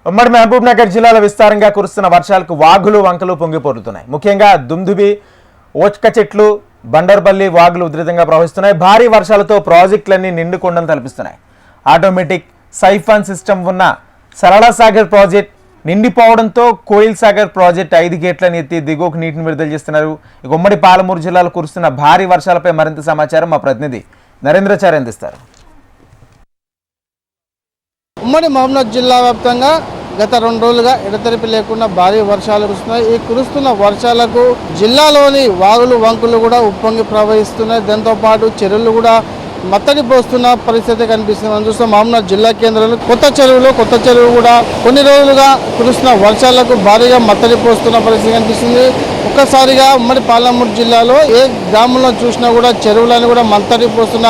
ఉమ్మడి మహబూబ్ నగర్ జిల్లాలో విస్తారంగా కురుస్తున్న వర్షాలకు వాగులు వంకలు పొంగిపోతున్నాయి. ముఖ్యంగా దుమ్దుబి, ఓచ్క చెట్లు, బండర్పల్లి వాగులు ఉధృతంగా ప్రవహిస్తున్నాయి. భారీ వర్షాలతో ప్రాజెక్టులన్నీ నిండుకొండను తలపిస్తున్నాయి. ఆటోమేటిక్ సైఫాన్ సిస్టమ్ ఉన్న సరళ సాగర్ ప్రాజెక్ట్ నిండిపోవడంతో కోయిల్ సాగర్ ప్రాజెక్ట్ 5 గేట్లను ఎత్తి దిగువకు నీటిని విడుదల చేస్తున్నారు. ఉమ్మడి పాలమూరు జిల్లాలో కురుస్తున్న భారీ వర్షాలపై మరింత సమాచారం మా ప్రతినిధి నరేంద్రచారి అందిస్తారు. ఉమ్మడి మహబూబ్నగర్ జిల్లా వ్యాప్తంగా గత 2 రోజులుగా ఎడతెరిపి లేకుండా భారీ వర్షాలు కురుస్తున్నాయి. ఈ కురుస్తున్న వర్షాలకు జిల్లాలోని వాగులు వంకులు కూడా ఉప్పొంగి ప్రవహిస్తున్నాయి. దాంతోపాటు చెరువులు కూడా మత్తడి పోస్తున్న పరిస్థితి కనిపిస్తుంది. మనం చూస్తాం మహబూబ్నగర్ జిల్లా కేంద్రంలో కొత్త చెరువు కూడా కొన్ని రోజులుగా కురుస్తున్న వర్షాలకు భారీగా మత్తడి పోస్తున్న పరిస్థితి కనిపిస్తుంది. ఒక్కసారిగా ఉమ్మడి పాలమూరు జిల్లాలో ఏ గ్రామంలో చూసినా కూడా చెరువులను కూడా మత్తడి పోస్తున్న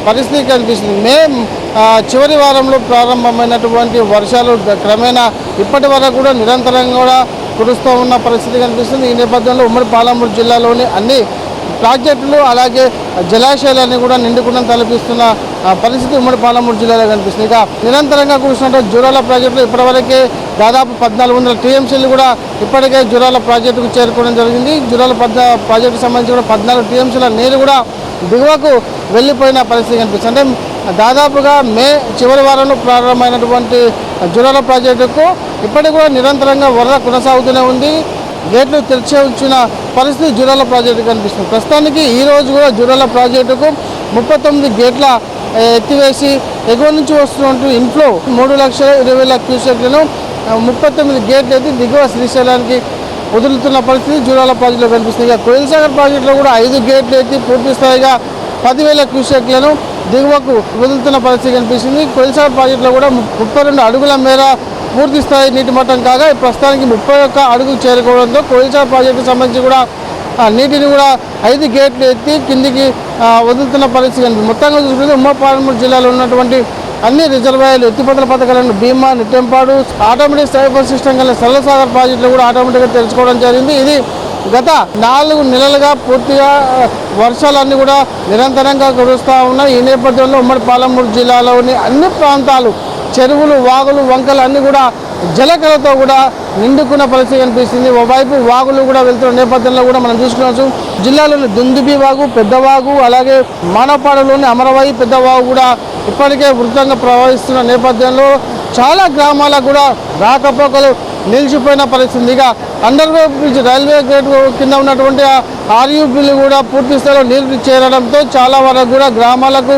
పరిస్థితి కనిపిస్తుంది. మే చివరి వారంలో ప్రారంభమైనటువంటి వర్షాలు క్రమేణా ఇప్పటి వరకు కూడా నిరంతరంగా కూడా కురుస్తూ ఉన్న పరిస్థితి కనిపిస్తుంది. ఈ నేపథ్యంలో ఉమ్మడి పాలమూరు జిల్లాలోని అన్ని ప్రాజెక్టులు అలాగే జలాశయాలన్నీ కూడా నిండుకుండం తలపిస్తున్న పరిస్థితి ఉమ్మడి పాలమూరు జిల్లాలో కనిపిస్తుంది. ఇక నిరంతరంగా కురుస్తున్న జూరాల ప్రాజెక్టులు ఇప్పటివరకే దాదాపు 1400 టీఎంసీలు కూడా ఇప్పటికే జూరాల ప్రాజెక్టుకు చేరుకోవడం జరిగింది. జూరాల ప్రాజెక్టుకు సంబంధించి కూడా 14 టీఎంసీల నీరు కూడా దిగువకు వెళ్ళిపోయిన పరిస్థితి కనిపిస్తుంది. అంటే దాదాపుగా మే చివరి వారంలో ప్రారంభమైనటువంటి జూరాల ప్రాజెక్టుకు ఇప్పటికి కూడా నిరంతరంగా వరద కొనసాగుతూనే ఉంది. గేట్లు తెరిచి ఉంచిన పరిస్థితి జూరాల ప్రాజెక్టు కనిపిస్తుంది. ప్రస్తుతానికి ఈరోజు కూడా జూరాల ప్రాజెక్టుకు 39 గేట్ల ఎత్తివేసి ఎగువ నుంచి వస్తున్నట్టు ఇన్ఫ్లో 3,20,000 క్యూసెక్లను 39 గేట్లు ఎత్తి దిగువ శ్రీశైలానికి వదులుతున్న పరిస్థితి జూరాల ప్రాజెక్టులో కనిపిస్తుంది. ఇక కోయిల్ సాగర్ ప్రాజెక్టులో కూడా 5 గేట్లు ఎత్తి పూర్తి స్థాయిగా 10,000 క్యూసెక్లను దిగువకు వదులుతున్న పరిస్థితి కనిపిస్తుంది. కోయిల్ సాగర్ ప్రాజెక్టులో కూడా 32 అడుగుల మేర పూర్తి స్థాయి నీటి మట్టం కాగా ప్రస్తుతానికి 31 అడుగులు చేరుకోవడంతో కోయిల్ సాగర్ ప్రాజెక్టుకు సంబంధించి కూడా నీటిని కూడా 5 గేట్లు ఎత్తి కిందికి వదులుతున్న పరిస్థితి కనిపిస్తుంది. మొత్తంగా చూసుకుంటే ఉమ్మడి పాలమూరు జిల్లాలో ఉన్నటువంటి అన్ని రిజర్వాయర్లు ఎత్తిపోతల పథకాలను భీమా, నెట్టెంపాడు, ఆటోమేటిక్ సైఫర్ సిస్టమ్ కలిగిన సరళ సాగర్ ప్రాజెక్టులు కూడా ఆటోమేటిక్గా తెలుసుకోవడం జరిగింది. ఇది గత 4 నెలలుగా పూర్తిగా వర్షాలన్నీ కూడా నిరంతరంగా కురుస్తూ ఉన్నాయి. ఈ నేపథ్యంలో ఉమ్మడి పాలమూరు జిల్లాలోని అన్ని ప్రాంతాలు చెరువులు, వాగులు, వంకలు అన్నీ కూడా జలకలతో కూడా నిండుకున్న పరిస్థితి కనిపిస్తుంది. ఓవైపు వాగులు కూడా వెళ్తున్న నేపథ్యంలో కూడా మనం చూసుకోవచ్చు. జిల్లాలోని దుందుబి వాగు, పెద్దవాగు, అలాగే మానవపాడులోని అమరవాయి పెద్దవాగు కూడా ఇప్పటికే వృత్తంగా ప్రవహిస్తున్న నేపథ్యంలో చాలా గ్రామాలకు కూడా రాకపోకలు నిలిచిపోయిన పరిస్థితి. ఇక అండర్ బ్రిడ్జ్ రైల్వే గేట్ కింద ఉన్నటువంటి ఆర్యూబీలు కూడా పూర్తి స్థాయిలో నీరు చేరడంతో చాలా వరకు కూడా గ్రామాలకు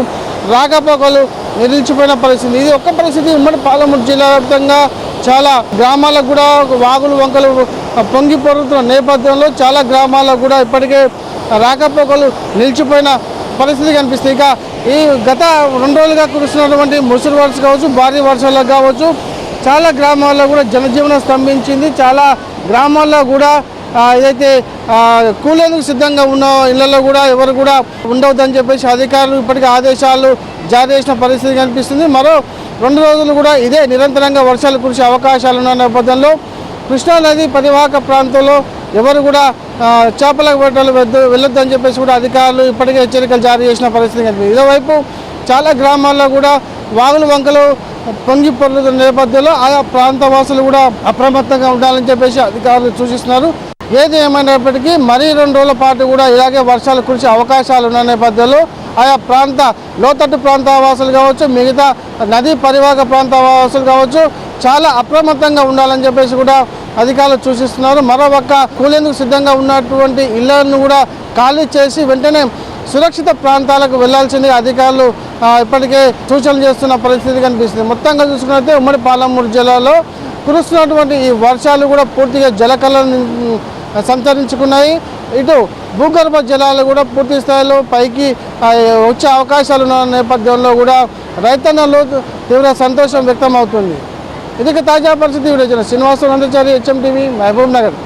రాకపోకలు నిలిచిపోయిన పరిస్థితి. ఇది ఒక్క పరిస్థితి ఉమ్మడి పాలమూరు జిల్లా వ్యాప్తంగా చాలా గ్రామాలకు కూడా వాగులు వంకలు పొంగి పొరుగుతున్న నేపథ్యంలో చాలా గ్రామాలకు కూడా ఇప్పటికే రాకపోకలు నిలిచిపోయిన పరిస్థితి కనిపిస్తుంది. ఇక ఈ గత 2 రోజులుగా కురుస్తున్నటువంటి ముసురు వర్షం కావచ్చు, భారీ వర్షాలకు కావచ్చు, చాలా గ్రామాల్లో కూడా జనజీవనం స్తంభించింది. చాలా గ్రామాల్లో కూడా ఏదైతే కూలేందుకు సిద్ధంగా ఉన్న ఇళ్లలో కూడా ఎవరు కూడా ఉండవద్దని చెప్పేసి అధికారులు ఇప్పటికే ఆదేశాలు జారీ చేసిన పరిస్థితి కనిపిస్తుంది. మరో 2 రోజులు కూడా ఇదే నిరంతరంగా వర్షాలు కురిసే అవకాశాలు ఉన్న నేపథ్యంలో కృష్ణానది పరివాహక ప్రాంతంలో ఎవరు కూడా చేపల వేటలు వెళ్ళొద్దని చెప్పేసి కూడా అధికారులు ఇప్పటికే హెచ్చరికలు జారీ చేసిన పరిస్థితి కనిపిస్తుంది. ఇదివైపు చాలా గ్రామాల్లో కూడా వాగులు వంకలు పొంగి పొర్లుతున్న నేపథ్యంలో ఆయా ప్రాంత వాసులు కూడా అప్రమత్తంగా ఉండాలని చెప్పేసి అధికారులు సూచిస్తున్నారు. ఏది ఏమైనప్పటికీ మరీ 2 రోజుల పాటు కూడా ఇలాగే వర్షాలు కురిసే అవకాశాలు ఉన్న నేపథ్యంలో ఆయా ప్రాంత లోతట్టు ప్రాంత వాసులు కావచ్చు, మిగతా నదీ పరివాహక ప్రాంత వాసులు కావచ్చు చాలా అప్రమత్తంగా ఉండాలని చెప్పేసి కూడా అధికారులు సూచిస్తున్నారు. మరోపక్క కూలేందుకు సిద్ధంగా ఉన్నటువంటి ఇళ్లను కూడా ఖాళీ చేసి వెంటనే సురక్షిత ప్రాంతాలకు వెళ్లాల్సింది అధికారులు ఇప్పటికే సూచనలు చేస్తున్న పరిస్థితి కనిపిస్తుంది. మొత్తంగా చూసుకున్నట్లయితే ఉమ్మడి పాలమూరు జిల్లాలో కురుస్తున్నటువంటి ఈ వర్షాలు కూడా పూర్తిగా జలకలను సంతరించుకున్నాయి. ఇటు భూగర్భ జలాలు కూడా పూర్తి స్థాయిలో పైకి వచ్చే అవకాశాలు ఉన్న నేపథ్యంలో కూడా రైతన్నలో తీవ్ర సంతోషం వ్యక్తం అవుతుంది. ఇది తాజా పరిస్థితి. Srinivasarao, HM TV, Mahabub Nagar.